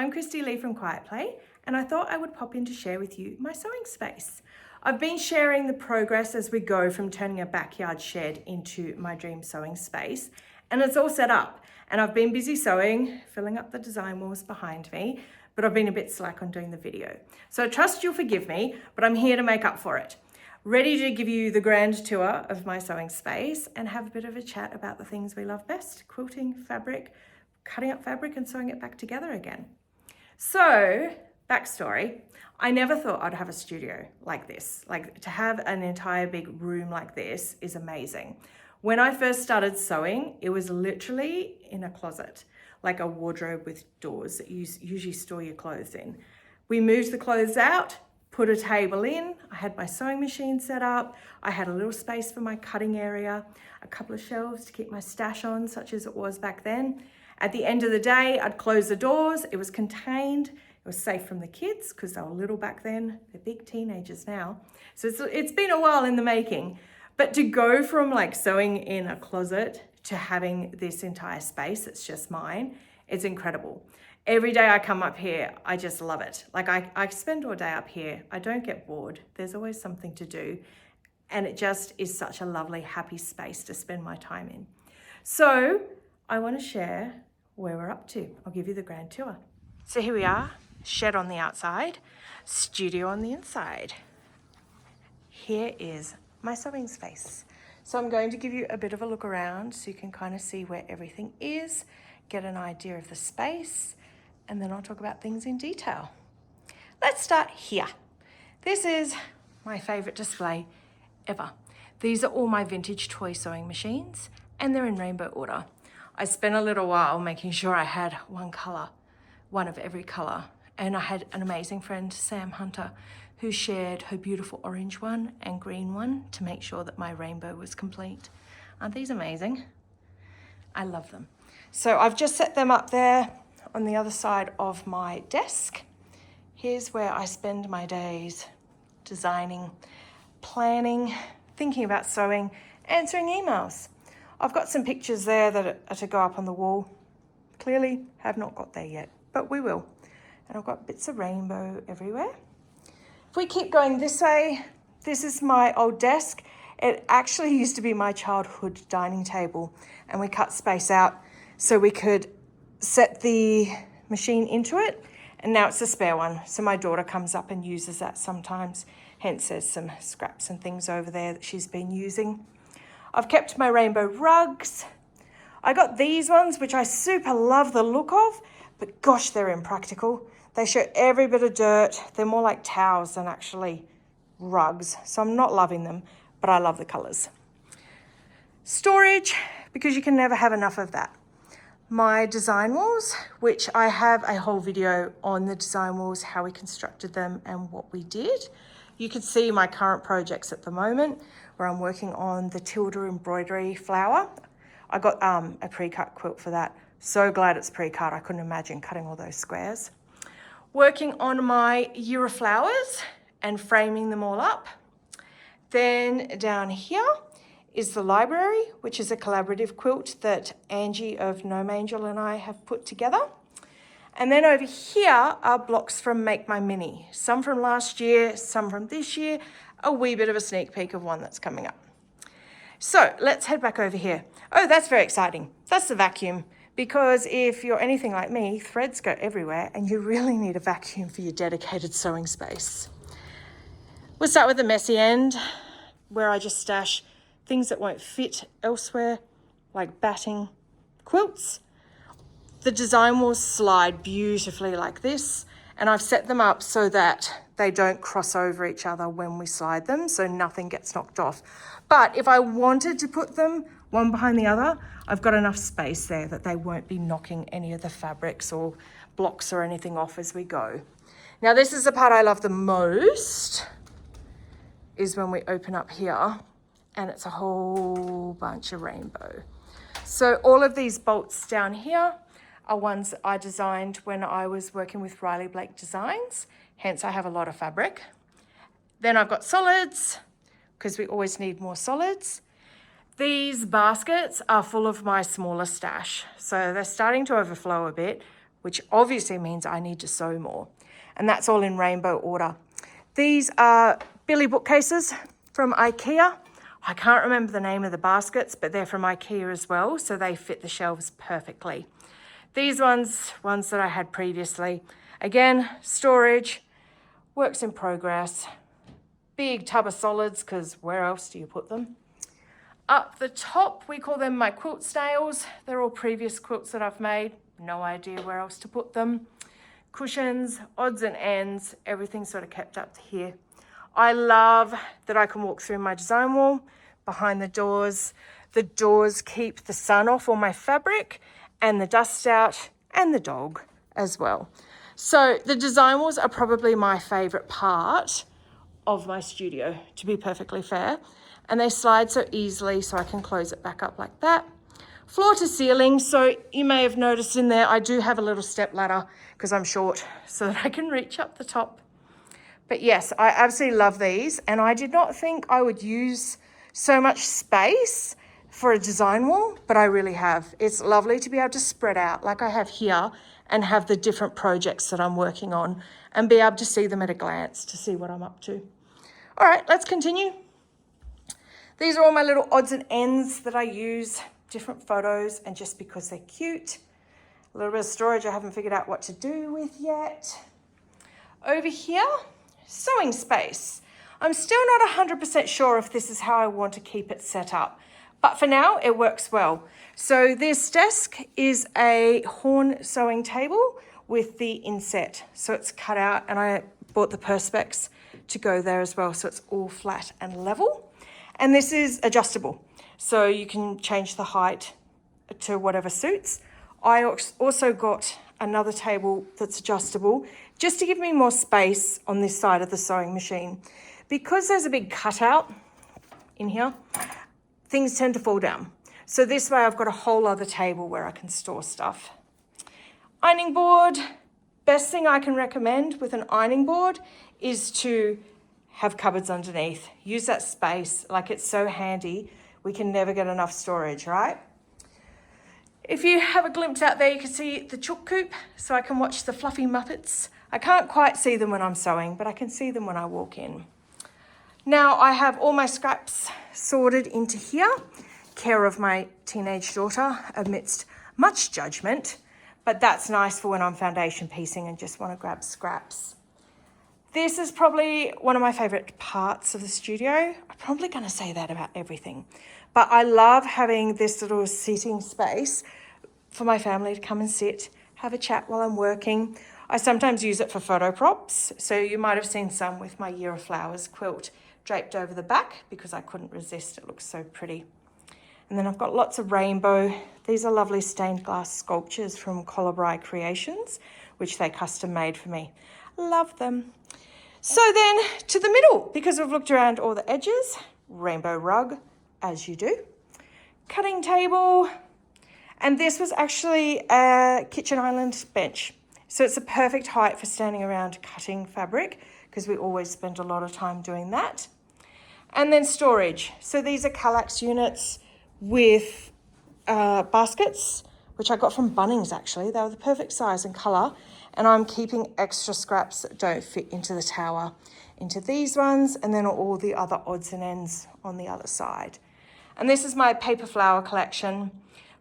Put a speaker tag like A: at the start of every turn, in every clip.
A: I'm Christy Lee from Quiet Play, and I thought I would pop in to share with you my sewing space. I've been sharing the progress as we go from turning a backyard shed into my dream sewing space, and it's all set up. And I've been busy sewing, filling up the design walls behind me, but I've been a bit slack on doing the video. So I trust you'll forgive me, but I'm here to make up for it. Ready to give you the grand tour of my sewing space and have a bit of a chat about the things we love best: quilting, fabric, cutting up fabric and sewing it back together again. So, backstory, I never thought I'd have a studio like this. Like, to have an entire big room like this is amazing. When I first started sewing, it was literally in a closet, like a wardrobe with doors that you usually store your clothes in. We moved the clothes out, put a table in, I had my sewing machine set up, I had a little space for my cutting area, a couple of shelves to keep my stash on, such as it was back then. At the end of the day, I'd close the doors, it was contained, it was safe from the kids because they were little back then, they're big teenagers now. So it's been a while in the making. But to go from like sewing in a closet to having this entire space that's just mine, it's incredible. Every day I come up here, I just love it. Like I spend all day up here, I don't get bored, there's always something to do. And it just is such a lovely, happy space to spend my time in. So I want to share where we're up to. I'll give you the grand tour. So here we are, shed on the outside, studio on the inside. Here is my sewing space. So I'm going to give you a bit of a look around so you can kind of see where everything is, get an idea of the space, and then I'll talk about things in detail. Let's start here. This is my favorite display ever. These are all my vintage toy sewing machines, and they're in rainbow order. I spent a little while making sure I had one color, one of every color. And I had an amazing friend, Sam Hunter, who shared her beautiful orange one and green one to make sure that my rainbow was complete. Aren't these amazing? I love them. So I've just set them up there on the other side of my desk. Here's where I spend my days designing, planning, thinking about sewing, answering emails. I've got some pictures there that are to go up on the wall. Clearly have not got there yet, but we will. And I've got bits of rainbow everywhere. If we keep going this way, this is my old desk. It actually used to be my childhood dining table, and we cut space out so we could set the machine into it, and now it's a spare one. So my daughter comes up and uses that sometimes, hence there's some scraps and things over there that she's been using. I've kept my rainbow rugs. I got these ones, which I super love the look of, but gosh, they're impractical. They show every bit of dirt. They're more like towels than actually rugs. So I'm not loving them, but I love the colors. Storage, because you can never have enough of that. My design walls, which I have a whole video on the design walls, how we constructed them and what we did. You can see my current projects at the moment, where I'm working on the Tilda embroidery flower. I got a pre-cut quilt for that. So glad it's pre-cut. I couldn't imagine cutting all those squares. Working on my year of flowers and framing them all up. Then down here is the library, which is a collaborative quilt that Angie of Gnome Angel and I have put together. And then over here are blocks from Make My Mini. Some from last year, some from this year, a wee bit of a sneak peek of one that's coming up. So let's head back over here. Oh, that's very exciting. That's the vacuum, because if you're anything like me, threads go everywhere and you really need a vacuum for your dedicated sewing space. We'll start with the messy end, where I just stash things that won't fit elsewhere, like batting, quilts. The design walls slide beautifully like this, and I've set them up so that they don't cross over each other when we slide them, so nothing gets knocked off. But if I wanted to put them one behind the other, I've got enough space there that they won't be knocking any of the fabrics or blocks or anything off as we go. Now this is the part I love the most, is when we open up here and it's a whole bunch of rainbow. So all of these bolts down here are ones that I designed when I was working with Riley Blake Designs, hence I have a lot of fabric. Then I've got solids, because we always need more solids. These baskets are full of my smaller stash, so they're starting to overflow a bit, which obviously means I need to sew more. And that's all in rainbow order. These are Billy bookcases from IKEA. I can't remember the name of the baskets, but they're from IKEA as well, so they fit the shelves perfectly. These ones that I had previously. Again, storage, works in progress. Big tub of solids, because where else do you put them? Up the top, we call them my quilt snails. They're all previous quilts that I've made. No idea where else to put them. Cushions, odds and ends, everything sort of kept up to here. I love that I can walk through my design wall behind the doors. The doors keep the sun off all my fabric and the dust out and the dog as well. So the design walls are probably my favorite part of my studio, to be perfectly fair. And they slide so easily, so I can close it back up like that. Floor to ceiling, so you may have noticed in there, I do have a little step ladder because I'm short so that I can reach up the top. But yes, I absolutely love these, and I did not think I would use so much space for a design wall, but I really have. It's lovely to be able to spread out like I have here and have the different projects that I'm working on and be able to see them at a glance to see what I'm up to. All right, let's continue. These are all my little odds and ends that I use, different photos, and just because they're cute. A little bit of storage I haven't figured out what to do with yet. Over here, sewing space. I'm still not 100% sure if this is how I want to keep it set up, but for now it works well. So this desk is a horn sewing table with the inset. So it's cut out, and I bought the perspex to go there as well, so it's all flat and level. And this is adjustable, so you can change the height to whatever suits. I also got another table that's adjustable just to give me more space on this side of the sewing machine. Because there's a big cutout in here, things tend to fall down. So this way I've got a whole other table where I can store stuff. Ironing board. Best thing I can recommend with an ironing board is to have cupboards underneath. Use that space, like it's so handy. We can never get enough storage, right? If you have a glimpse out there, you can see the chook coop, so I can watch the fluffy Muppets. I can't quite see them when I'm sewing, but I can see them when I walk in. Now I have all my scraps sorted into here, care of my teenage daughter amidst much judgment, but that's nice for when I'm foundation piecing and just want to grab scraps. This is probably one of my favorite parts of the studio. I'm probably going to say that about everything, but I love having this little sitting space for my family to come and sit, have a chat while I'm working. I sometimes use it for photo props. So you might have seen some with my Year of Flowers quilt draped over the back because I couldn't resist. It looks so pretty. And then I've got lots of rainbow. These are lovely stained glass sculptures from Colibri Creations, which they custom made for me. Love them. So then to the middle, because we've looked around all the edges, rainbow rug, as you do, cutting table, and this was actually a kitchen island bench. So it's a perfect height for standing around cutting fabric because we always spend a lot of time doing that. And then storage. So these are Kallax units with baskets, which I got from Bunnings actually. They were the perfect size and colour. And I'm keeping extra scraps that don't fit into the tower into these ones, and then all the other odds and ends on the other side. And this is my paper flower collection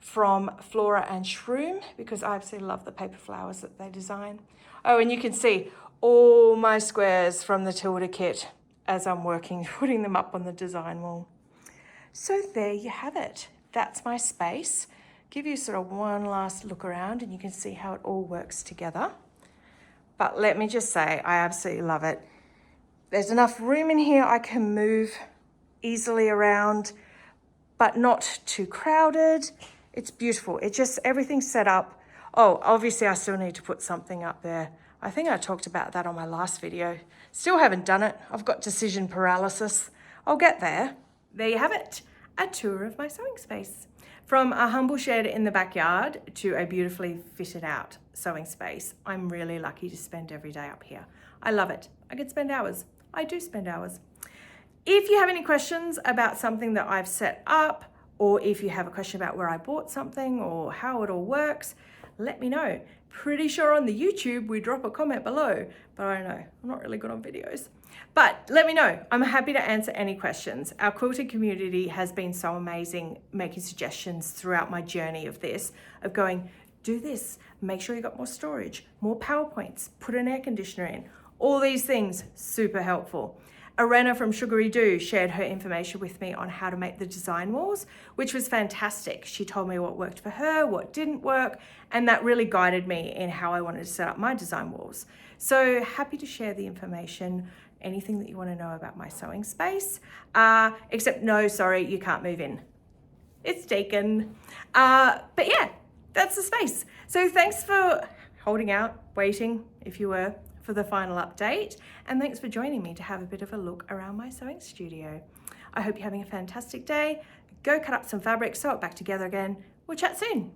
A: from Flora and Shroom because I absolutely love the paper flowers that they design. Oh, and you can see all my squares from the Tilda kit as I'm working, putting them up on the design wall. So there you have it. That's my space. Give you sort of one last look around and you can see how it all works together. But let me just say, I absolutely love it. There's enough room in here I can move easily around, but not too crowded. It's beautiful. It just, everything's set up. Oh, obviously I still need to put something up there. I think I talked about that on my last video. Still haven't done it. I've got decision paralysis. I'll get there. There you have it. A tour of my sewing space. From a humble shed in the backyard to a beautifully fitted out sewing space. I'm really lucky to spend every day up here. I love it. I could spend hours. I do spend hours. If you have any questions about something that I've set up, or if you have a question about where I bought something or how it all works, let me know. Pretty sure on the YouTube we drop a comment below, but I don't know, I'm not really good on videos. But let me know. I'm happy to answer any questions. Our quilting community has been so amazing, making suggestions throughout my journey of this, of going, do this, make sure you got more storage, more PowerPoints, put an air conditioner in. All these things, super helpful. Irene from Sugaridoo shared her information with me on how to make the design walls, which was fantastic. She told me what worked for her, what didn't work, and that really guided me in how I wanted to set up my design walls. So happy to share the information, anything that you want to know about my sewing space, except no, sorry, you can't move in. It's taken. But yeah, that's the space. So thanks for holding out, waiting, if you were, for the final update. And thanks for joining me to have a bit of a look around my sewing studio. I hope you're having a fantastic day. Go cut up some fabric, sew it back together again. We'll chat soon.